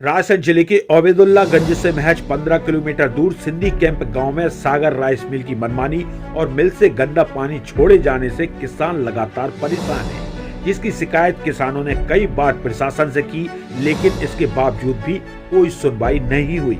रायसेन जिले के ओबेदुल्लागंज से महज 15 किलोमीटर दूर सिंधी कैंप गांव में सागर राइस मिल की मनमानी और मिल से गंदा पानी छोड़े जाने से किसान लगातार परेशान हैं, जिसकी शिकायत किसानों ने कई बार प्रशासन से की, लेकिन इसके बावजूद भी कोई सुनवाई नहीं हुई।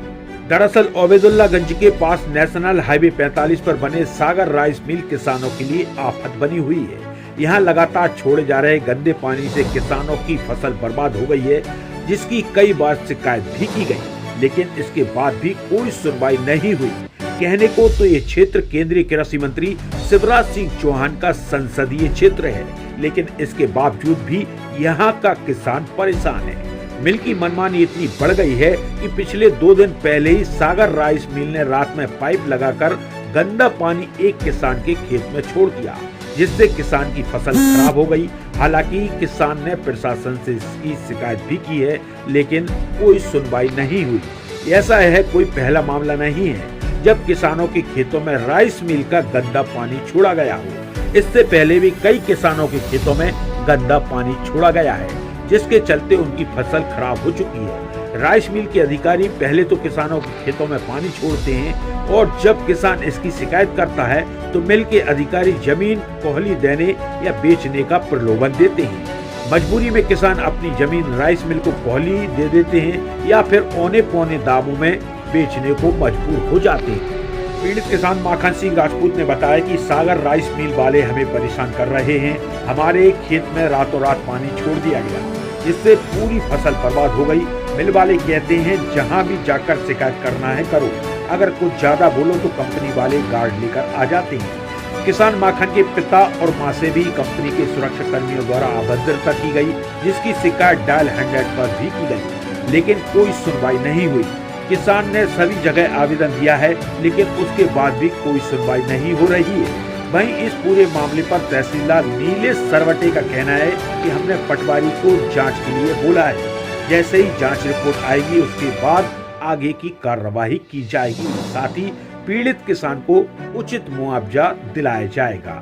दरअसल ओबेदुल्लागंज के पास नेशनल हाईवे 45 पर बने सागर राइस मिल किसानों के लिए आफत बनी हुई है। यहाँ लगातार छोड़े जा रहे गंदे पानी से किसानों की फसल बर्बाद हो गई है, जिसकी कई बार शिकायत भी की गई, लेकिन इसके बाद भी कोई सुनवाई नहीं हुई। कहने को तो ये क्षेत्र केंद्रीय कृषि मंत्री शिवराज सिंह चौहान का संसदीय क्षेत्र है, लेकिन इसके बावजूद भी यहाँ का किसान परेशान है। मिल की मनमानी इतनी बढ़ गई है कि पिछले 2 दिन पहले ही सागर राइस मिल ने रात में पाइप लगाकर गंदा पानी एक किसान के खेत में छोड़ दिया, जिससे किसान की फसल खराब हो गई। हालांकि किसान ने प्रशासन से इसकी शिकायत भी की है, लेकिन कोई सुनवाई नहीं हुई। ऐसा है कोई पहला मामला नहीं है जब किसानों के खेतों में राइस मिल का गंदा पानी छोड़ा गया हो। इससे पहले भी कई किसानों के खेतों में गंदा पानी छोड़ा गया है, जिसके चलते उनकी फसल खराब हो चुकी है। राइस मिल के अधिकारी पहले तो किसानों के खेतों में पानी छोड़ते हैं और जब किसान इसकी शिकायत करता है तो मिल के अधिकारी जमीन कोहली देने या बेचने का प्रलोभन देते हैं। मजबूरी में किसान अपनी जमीन राइस मिल को कोहली दे देते हैं या फिर औने पौने दामों में बेचने को मजबूर हो जाते हैं। पीड़ित किसान माखन सिंह राजपूत ने बताया कि सागर राइस मिल वाले हमें परेशान कर रहे हैं। हमारे खेत में रातों रात पानी छोड़ दिया गया, जिससे पूरी फसल बर्बाद हो गई। मिल वाले कहते हैं जहां भी जाकर शिकायत करना है करो, अगर कुछ ज्यादा बोलो तो कंपनी वाले गार्ड लेकर आ जाते हैं। किसान माखन के पिता और मां से भी कंपनी के सुरक्षा कर्मियों द्वारा अभद्रता की गई, जिसकी शिकायत डायल 100 पर भी की गई, लेकिन कोई सुनवाई नहीं हुई। किसान ने सभी जगह आवेदन दिया है, लेकिन उसके बाद भी कोई सुनवाई नहीं हो रही है। वहीं इस पूरे मामले पर तहसीलदार नीलेश सरवटे का कहना है कि हमने पटवारी को जांच के लिए बोला है। जैसे ही जांच रिपोर्ट आएगी उसके बाद आगे की कार्रवाई की जाएगी, साथ ही पीड़ित किसान को उचित मुआवजा दिलाया जाएगा।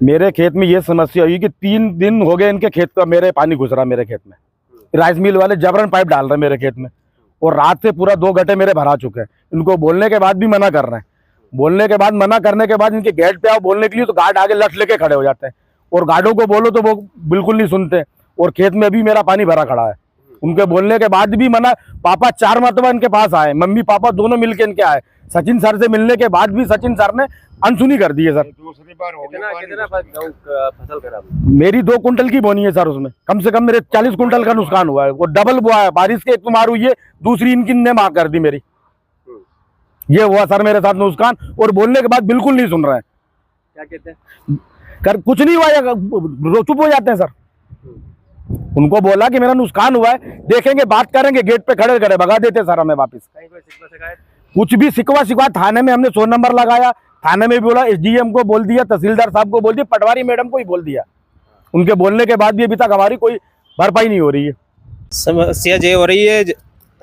मेरे खेत में ये समस्या हुई कि 3 दिन हो गए इनके खेत का मेरे पानी घुस रहा मेरे खेत में। राइस मिल वाले जबरन पाइप डाल रहे हैं मेरे खेत में और रात से पूरा 2 घंटे मेरे भरा चुके हैं। इनको बोलने के बाद भी मना कर रहे हैं। मना करने के बाद इनके गेट पे आओ बोलने के लिए तो गार्ड आगे लठ लेके खड़े हो जाते हैं और गार्डों को बोलो तो वो बिल्कुल नहीं सुनते। और खेत में भी मेरा पानी भरा खड़ा है। उनके बोलने के बाद भी मना। पापा 4 मरतबा इनके पास आए, मम्मी पापा दोनों मिलके इनके आए। सचिन सर से मिलने के बाद भी सचिन सर ने अनसुनी कर दी है। सर दूसरी बार हो गया। कितना फसल खराब? मेरी 2 कुंटल की बोनी है सर, उसमें कम से कम मेरे 40 कुंटल का नुकसान हुआ है। वो डबल बुआ है, बारिश के एक मार हुई है, दूसरी इनकी ने मार कर दी मेरी। ये हुआ सर मेरे साथ नुकसान और बोलने के बाद बिल्कुल नहीं सुन रहे हैं। क्या कहते हैं? कर कुछ नहीं हुआ, चुप हो जाते हैं सर। उनको बोला कि मेरा नुकसान हुआ है, देखेंगे बात करेंगे, गेट पे खड़े खड़े भगा देते सर हमें वापस। कुछ भी शिकवा थाने में हमने 100 नंबर लगाया, थाने में भी बोला, SDM को बोल दिया, तहसीलदार साहब को बोल दिया, पटवारी मैडम को ही बोल दिया। उनके बोलने के बाद भी अभी तक हमारी कोई भरपाई नहीं हो रही है। समस्या ये हो रही है,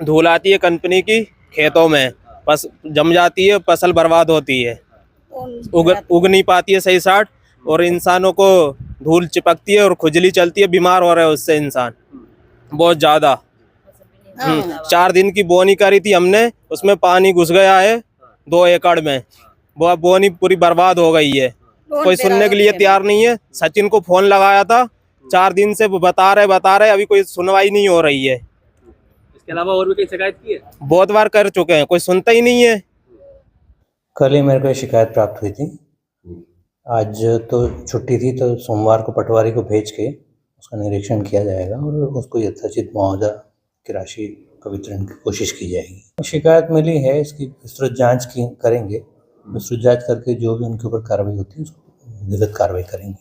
धूल आती है कंपनी की खेतों में, बस जम जाती है, फसल बर्बाद होती है, उग नहीं पाती है सही साट और इंसानों को धूल चिपकती है और खुजली चलती है, बीमार हो रहे हैं उससे इंसान बहुत ज्यादा। 4 दिन की बोनी करी थी हमने, उसमें पानी घुस गया है 2 एकड़ में, वो बोनी पूरी बर्बाद हो गई है। कोई सुनने के लिए तैयार नहीं है। सचिन को फोन लगाया था, 4 दिन से बता रहे, अभी कोई सुनवाई नहीं हो रही है। इसके अलावा और भी कई शिकायत की है? बहुत बार कर चुके हैं, कोई सुनता ही नहीं है। कल ही मेरे को शिकायत प्राप्त हुई थी। आज तो छुट्टी थी, तो सोमवार को पटवारी को भेज के उसका निरीक्षण किया जाएगा और उसको यथोचित मुआवजा की राशि का वितरण की कोशिश की जाएगी। शिकायत मिली है, इसकी विस्तृत जांच करेंगे। विस्तृत जांच करके जो भी उनके ऊपर कार्रवाई होती है उसको विधिवत कार्रवाई करेंगे।